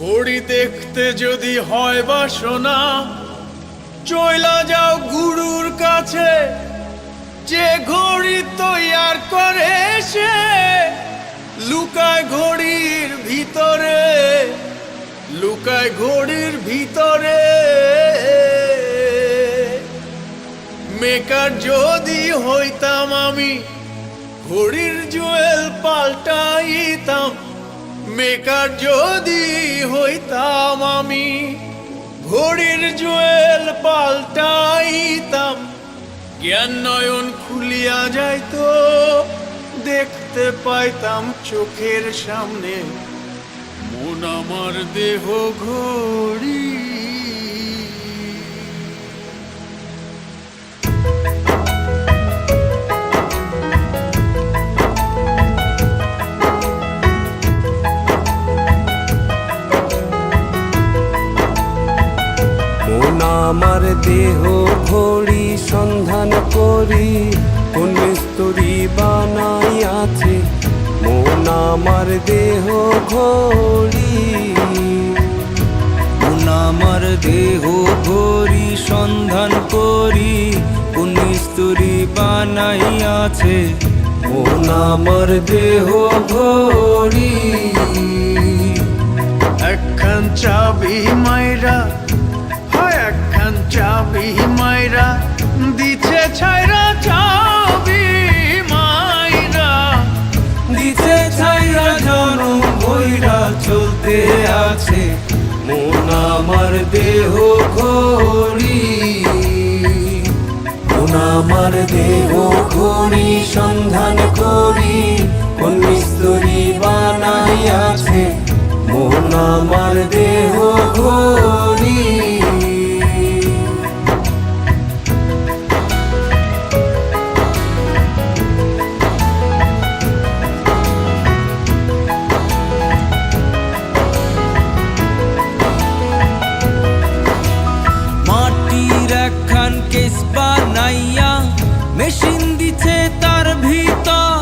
ঘড়ি দেখতে যদি হয় বাসনা, চইলা যাও গুরুর কাছে। যে ঘড়ি তৈয়ার করে সে লুকায় ঘড়ির ভিতরে, লুকায় ঘড়ির ভিতরে। মেকার যদি হইতাম আমি, ঘড়ির জুয়েল পাল্টাইতাম। মেকার যদি হইতাম আমি, ঘড়ির জুয়েল পাল্টাইতাম। জ্ঞান নয়ন খুলিয়া যাইতো, দেখতে পাইতাম চোখের সামনে মন আমার দেহ ঘড়ি। আমার দেহ ঘড়ি সন্ধান করি, কোন মিস্ত্রি বানাইয়াছে মন আমার দেহ ঘড়ি। মন আমার দেহ ঘড়ি সন্ধান করি, কোন মিস্ত্রি বানাইয়াছে মন আমার দেহ ঘড়ি। একখান চাবি মাইরা, একখান চাবি মাইরা দিছে ছাইরা, চাবি মাইরা দিছে ছাইরা জনম বইরা চলতে আছে মন আমার দেহ ঘড়ি। মন আমার দেহ ঘড়ি সন্ধান করি, কোন মিস্ত্রি বানাইয়াছে মন আমার দেহ ঘড়ি। কেস বানাইয়া মেশিন দিছে তার ভিতর,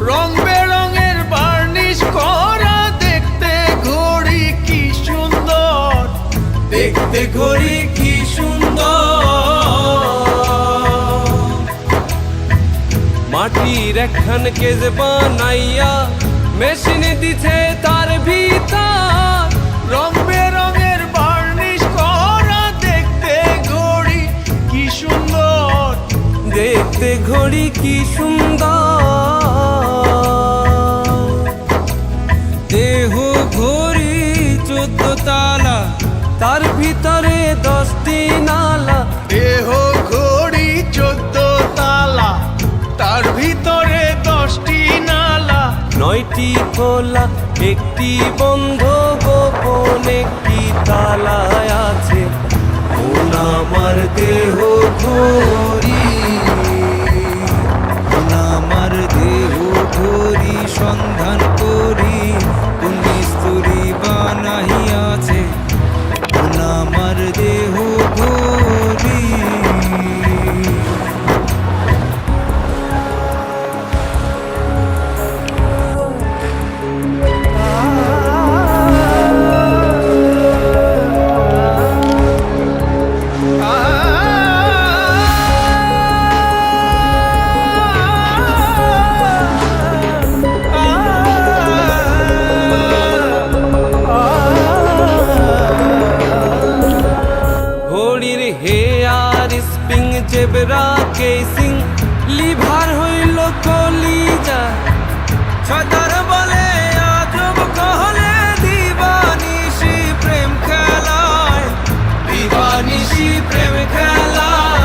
রং বেরঙের বার্নিশ করা, দেখতে ঘড়ি কি সুন্দর, দেখতে ঘড়ি কি সুন্দর। মাটির একখান কেস বানাইয়া মেশিন দিছে তার ভিতর, রং বেরঙের বার্নিশ করা, দেখতে ঘড়ি কি সুন্দর, দেখতে ঘড়ি কি সুন্দর। দেহ ঘড়ি 14 তালা, তার ভিতরে 10টি নালা। দেহ ঘড়ি 14 তালা, তার ভিতরে 10টি নালা। 9টি খোলা, 1টি বন্ধ, গোপন 1টি তালায় আছে মন আমার দেহ ঘড়ি। মন আমার দেহ ঘড়ি সন্ধান করি, কোন মিস্ত্রি বানাইয়াছে মন আমার দেহ ঘড়ি। জেবরা কেসিং লিভার হইল কলিজা, ছতার বলে আজব কহলে দিবানিশি প্রেম খেলায়, দিবানিশি প্রেম খেলায়।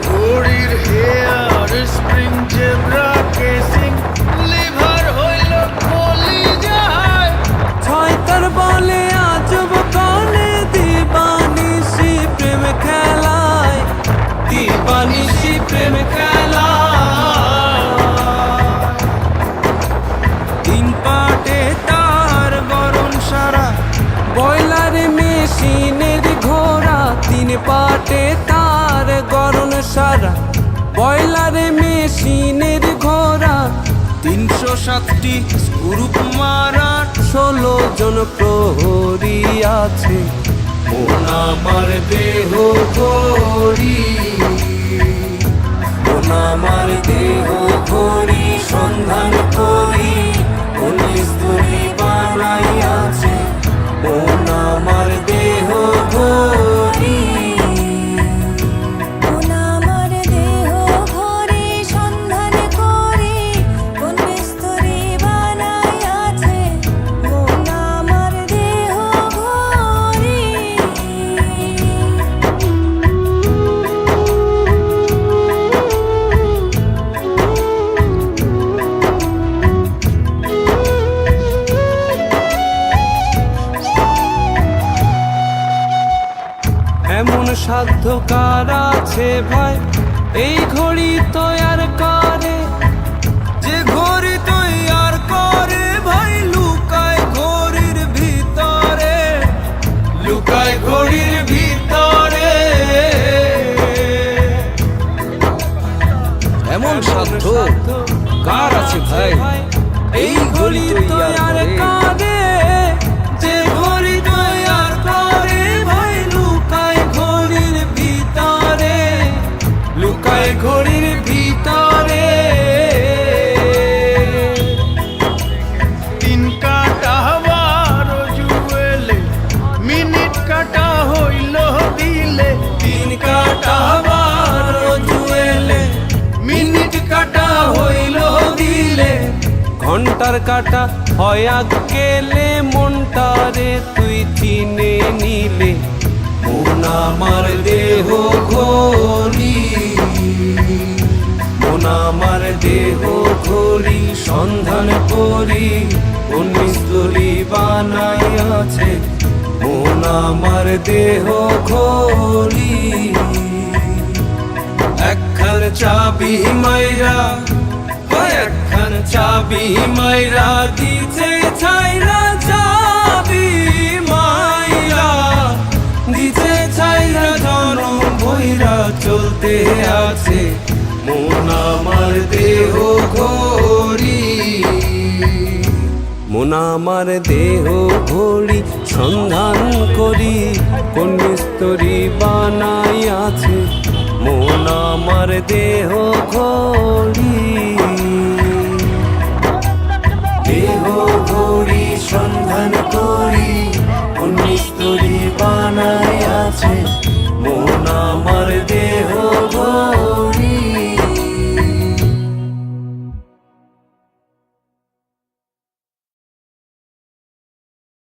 ঘড়ির hair spring, zebra casing, lever হইল কলিজায়। ছয়তার বলে আজব কহলে দিবানিশি প্রেম খেলায়, দিবানিশি প্রেম খেলায়। 3 পাটে তার গরম সারা, বয়লার মেশিনের ঘোড়া। 3 পাটে তার গরম সারা, বয়লার মেশিনের ঘোড়া। 307টি গ্রুপ মারা 16 জন প্রহরী আছে। মন আমার দেহ ঘড়ি, মন আমার দেহ ঘড়ি সন্ধান করি কোন স্তরী বানাইয়াছে। মন আমার দেহ ঘড়ি, মন আমার দেহ ঘড়ি সন্ধান করি কোন বিস্তরি বানাইয়াছে। মন আমার দেহ ঘড়ি। এমন সাধ্য কার আছে ভাই এই ঘড়ি তৈয়ার করে? যে ঘড়ি তৈয়ার করে ভাই লুকায় ঘড়ির ভিতরে, লুকায় ঘড়ির ভিতরে। এমন সাধ্য কার আছে ভাই এই ঘড়ি তৈয়ার করে? যে ঘড়ি তৈয়ার করে ভাই লুকায় ঘড়ির ভিতরে, লুকায় ঘড়ির ভিতরে। তিন কাটা 12 জুয়েলে, মিনিট কাটা হইল দিলে। তিন কাটা 12 জুয়েলে, মিনিট কাটা হইল দিলে। ঘন্টার কাটা হয় গেলে মনটারে তুই চিনে নিলে। মন আমার দেহ ঘড়ি, মন আমার দেহ ঘড়ি সন্ধান করি কোন মিস্ত্রি বানাইয়াছে। মন আমার দেহ ঘড়ি। একখান চাবি মাইরা, একখান চাবি মাইরা দিছে ছাইরা, চাবি মাইরা দিছে ছাইরা জনম ভৈরা চলতে আছে। মন আমার দেহ ঘড়ি, মন আমার দেহ ঘড়ি সন্ধান করি কোন মিস্ত্রি বানাইয়াছে। মন আমার দেহ ঘড়ি।